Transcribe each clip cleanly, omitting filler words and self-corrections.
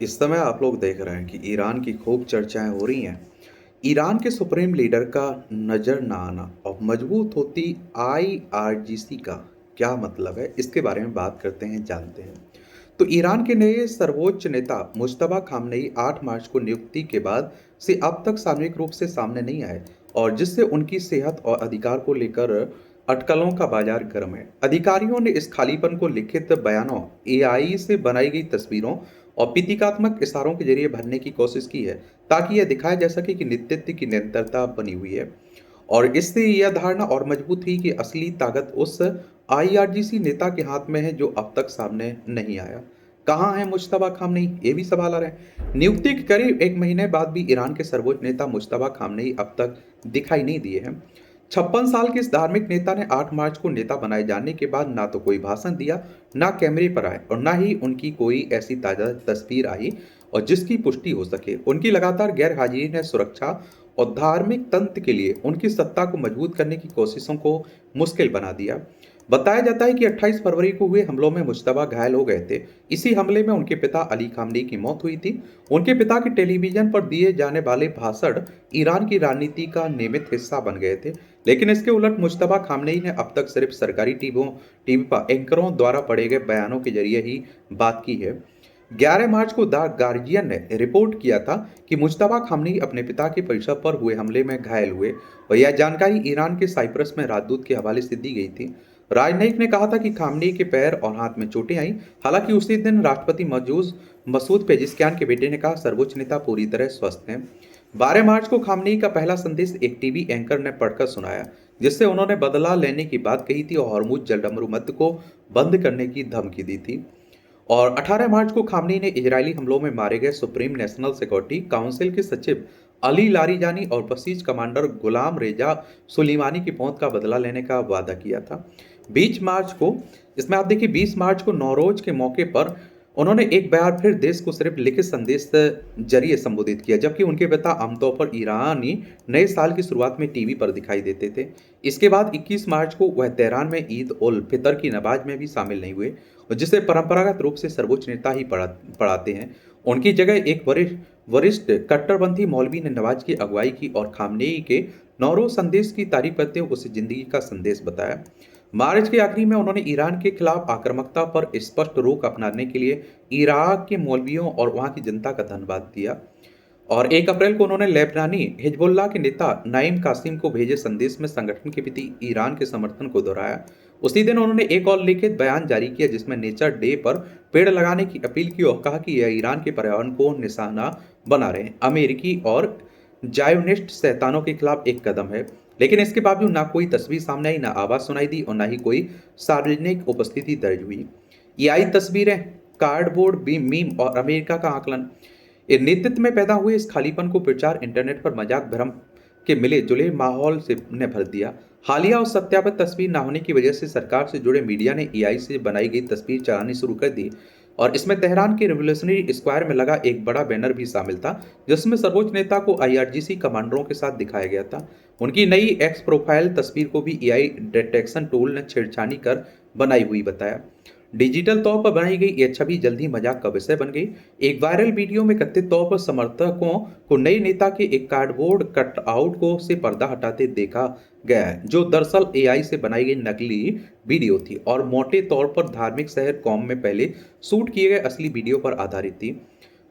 इस समय आप लोग देख रहे हैं कि ईरान की खूब चर्चाएं हो रही हैं। ईरान के सुप्रीम लीडर का नजर न आना और मजबूत होती आईआरजीसी का क्या मतलब है, इसके बारे में बात करते हैं, जानते हैं। तो ईरान के नए सर्वोच्च नेता मुश्तबा खामनेई 8 मार्च को नियुक्ति के बाद से अब तक सामूहिक रूप से सामने नहीं आए, और जिससे उनकी सेहत और अधिकार को लेकर अटकलों का बाजार गर्म है। अधिकारियों ने इस खालीपन को लिखित बयानों, एआई से बनाई गई तस्वीरों और प्रतीकात्मक इशारों के जरिए भरने की कोशिश की है, ताकि यह दिखाया जा सके कि नेतृत्व की निरंतरता बनी हुई है। और इससे यह धारणा और मजबूत हुई कि असली ताकत उस आईआरजीसी नेता के हाथ में है जो अब तक सामने नहीं आया। कहाँ है मुश्तबा खामनेई, ये भी सवाल आ रहे हैं। नियुक्ति के करीब एक महीने बाद भी ईरान के सर्वोच्च नेता मुश्तबा खामनेई अब तक दिखाई नहीं दिए हैं। 56 साल के इस धार्मिक नेता ने 8 मार्च को नेता बनाए जाने के बाद ना तो कोई भाषण दिया, ना कैमरे पर आए, और ना ही उनकी कोई ऐसी ताजा तस्वीर आई और जिसकी पुष्टि हो सके। उनकी लगातार गैर हाजिरी ने सुरक्षा और धार्मिक तंत्र के लिए उनकी सत्ता को मजबूत करने की कोशिशों को मुश्किल बना दिया। बताया जाता है कि 28 फरवरी को हुए हमलों में मुश्तबा घायल हो गए थे। इसी हमले में उनके पिता अली खामनेई की मौत हुई थी। उनके पिता के टेलीविजन पर दिए जाने वाले भाषण ईरान की राजनीति का नियमित हिस्सा बन गए थे। लेकिन इसके उलट मुश्तबा खामनेई ने अब तक सिर्फ सरकारी टीवी पर एंकरों द्वारा पढ़े गए बयानों के जरिए ही बात की है। 11 मार्च को द गार्जियन ने रिपोर्ट किया था कि मुश्तबा खामनेई अपने पिता के परिसर पर हुए हमले में घायल हुए, और यह जानकारी ईरान के साइप्रस में राजदूत के हवाले से दी गई थी। राजनयिक ने कहा था कि खामनेई के पैर और हाथ में चोटें आईं। हालांकि उसी दिन राष्ट्रपति मसूद पेजिस्कियान के बेटे ने कहा सर्वोच्च नेता पूरी तरह स्वस्थ हैं। 12 मार्च को खामनेई का पहला संदेश एक टीवी एंकर ने पढ़कर सुनाया, जिससे उन्होंने बदला लेने की बात कही थी और हॉर्मुज जलडमरू मध्य को बंद करने की धमकी दी थी। और 18 मार्च को खामनेई ने इजरायली हमलों में मारे गए सुप्रीम नेशनल सिक्योरिटी काउंसिल के सचिव अली लारिजानी और बसीज कमांडर गुलाम रेजा सुलेमानी की मौत का बदला लेने का वादा किया था। 20 मार्च को, इसमें आप देखिए, 20 मार्च को नौरोज के मौके पर उन्होंने एक बार फिर देश को सिर्फ लिखित संदेश जरिए संबोधित किया, जबकि उनके पिता आमतौर पर ईरानी नए साल की शुरुआत में टीवी पर दिखाई देते थे। इसके बाद 21 मार्च को वह तेहरान में ईद उल फितर की नमाज में भी शामिल नहीं हुए, और जिसे परंपरागत रूप से सर्वोच्च नेता ही पढ़ाते हैं। उनकी जगह एक वरिष्ठ वरिष्ठ कट्टरपंथी मौलवी ने नमाज की अगुवाई की और खामनेई के नौरोज संदेश की तारीफ करते हुए उसे जिंदगी का संदेश बताया। मार्च के आखिरी में उन्होंने ईरान के खिलाफ आक्रामकता पर स्पष्ट रोक अपनाने के लिए इराक के मौलवियों और वहां की जनता का धन्यवाद दिया। और 1 अप्रैल को उन्होंने लेबनानी हिजबुल्लाह के नेता नाइम कासिम को भेजे संदेश में संगठन के प्रति ईरान के समर्थन को दोहराया। उसी दिन उन्होंने एक और लिखित बयान जारी किया, जिसमें नेचर डे पर पेड़ लगाने की अपील की और कहा कि यह ईरान के पर्यावरण को निशाना बना रहे हैं, अमेरिकी और जायोनिस्ट शैतानों के खिलाफ एक कदम है। लेकिन इसके बावजूद ना कोई तस्वीर सामने आई, ना आवाज सुनाई दी, और ना ही कोई सार्वजनिक उपस्थिति दर्ज हुई। ये आई तस्वीरें, कार्डबोर्ड मीम और अमेरिका का आकलन, ये नेतृत्व में पैदा हुए इस खालीपन को प्रचार इंटरनेट पर मजाक भरम के मिले जुले माहौल से ने भर दिया। हालिया और सत्यापित तस्वीर न होने की वजह से सरकार से जुड़े मीडिया ने एआई से बनाई गई तस्वीर चलानी शुरू कर दी, और इसमें तेहरान के रिवोल्यूशनरी स्क्वायर में लगा एक बड़ा बैनर भी शामिल था, जिसमें सर्वोच्च नेता को आईआरजीसी कमांडरों के साथ दिखाया गया था। उनकी नई एक्स प्रोफाइल तस्वीर को भी एआई डिटेक्शन टूल ने छेड़छानी कर बनाई हुई बताया। डिजिटल तौर पर बनाई गई यह छवि जल्द ही मजाक का विषय बन गई। एक वायरल वीडियो में कथित तौर पर समर्थकों को नए नेता के एक कार्डबोर्ड कटआउट को से पर्दा हटाते देखा गया है, जो दरअसल एआई से बनाई गई नकली वीडियो थी और मोटे तौर पर धार्मिक शहर कॉम में पहले शूट किए गए असली वीडियो पर आधारित थी।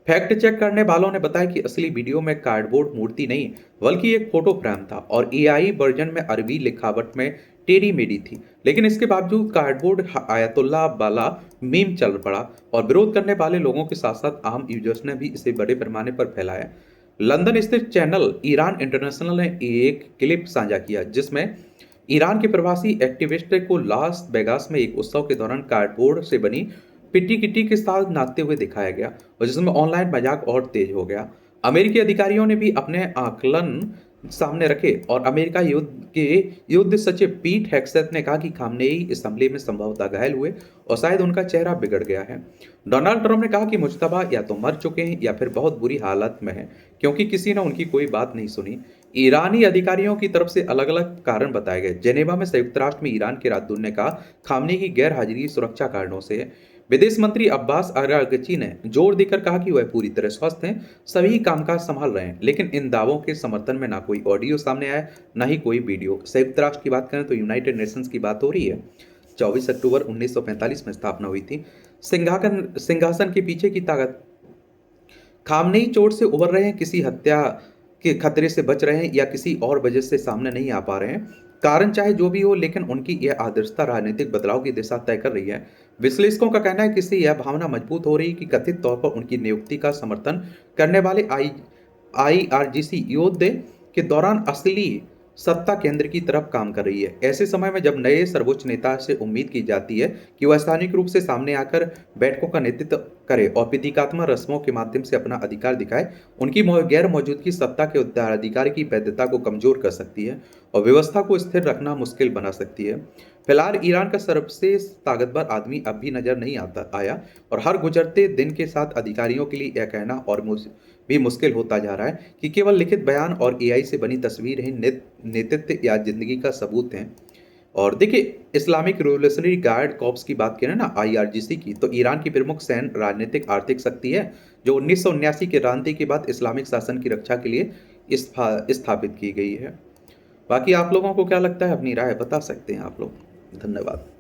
फैक्ट चेक करने वालों ने बताया कि असली वीडियो में कार्डबोर्ड मूर्ति नहीं, बल्कि एक फोटो फ्रेम था, और एआई वर्जन में अरबी लिखावट में टेढ़ी मेढ़ी थी। लेकिन इसके बावजूद कार्डबोर्ड आयतुल्ला वाला मीम चल पड़ा, और विरोध करने वाले लोगों के साथ साथ आम यूजर्स ने भी इसे बड़े पैमाने पर फैलाया। लंदन स्थित चैनल ईरान इंटरनेशनल ने एक क्लिप साझा किया, जिसमें ईरान के प्रवासी एक्टिविस्ट को लास वेगास में एक उत्सव के दौरान कार्डबोर्ड से बनी पिट्टी किट्टी के साथ नाचते हुए दिखाया गया, और जिसमें ऑनलाइन मजाक और तेज हो गया। अमेरिकी अधिकारियों ने भी अपने आकलन सामने रखे, और अमेरिका युद्ध सचिव पीट हेग्सेथ ने कहा कि खामनेई इस हमले में संभवतः घायल हुए और शायद उनका चेहरा बिगड़ गया है। डोनाल्ड ट्रंप ने कहा कि मुश्तबा या तो मर चुके हैं या फिर बहुत बुरी हालत में हैं, क्योंकि किसी ने उनकी कोई बात नहीं सुनी। ईरानी अधिकारियों की तरफ से अलग अलग कारण बताए गए। जेनेवा में संयुक्त राष्ट्र में ईरान के राजदूत ने कहा खामनेई की गैर हाजिरी सुरक्षा कारणों से है। विदेश मंत्री अब्बास अरागची ने जोर देकर कहा कि वह पूरी तरह स्वस्थ हैं, सभी कामकाज संभाल रहे हैं, लेकिन इन दावों के समर्थन में ना कोई ऑडियो सामने आया, ना ही कोई वीडियो। संयुक्त राष्ट्र की बात करें तो यूनाइटेड नेशंस की बात हो रही है। 24 अक्टूबर 1945 में स्थापना हुई थी। सिंहासन के पीछे की ताकत खामनेई चोट से उबर रहे हैं, किसी हत्या के खतरे से बच रहे हैं या किसी और वजह से सामने नहीं आ पा रहे हैं। कारण चाहे जो भी हो, लेकिन उनकी यह आदर्शता राजनीतिक बदलाव की दिशा तय कर रही है। विश्लेषकों का कहना है कि इससे यह भावना मजबूत हो रही है कि कथित तौर पर उनकी नियुक्ति का समर्थन करने वाले आईआरजीसी युद्ध के दौरान असली सत्ता केंद्र की तरफ काम कर रही है। ऐसे समय में जब नए सर्वोच्च नेता से उम्मीद की जाती है कि वह स्थानिक रूप से सामने आकर बैठकों का नेतृत्व करे और प्रतीकात्मक रस्मों के माध्यम से अपना अधिकार दिखाए, उनकी गैर मौजूदगी सत्ता के उत्तराधिकारी की वैधता को कमजोर कर सकती है और व्यवस्था को स्थिर रखना मुश्किल बना सकती है। फिलहाल ईरान का सबसे ताकतवर आदमी अब भी नजर नहीं आता आया और हर गुजरते दिन के साथ अधिकारियों के लिए यह कहना और भी मुश्किल होता जा रहा है कि केवल लिखित बयान और एआई से बनी तस्वीर ही नेतृत्व या जिंदगी का सबूत है। और देखिए, इस्लामिक रिवोल्यूशनरी गार्ड कॉर्प्स की बात करें ना, आईआरजीसी की, तो ईरान की प्रमुख सैन्य राजनीतिक आर्थिक शक्ति है जो 1979 के क्रांति के बाद इस्लामिक शासन की रक्षा के लिए स्थापित की गई है। बाकी आप लोगों को क्या लगता है, अपनी राय बता सकते हैं आप लोग। धन्यवाद।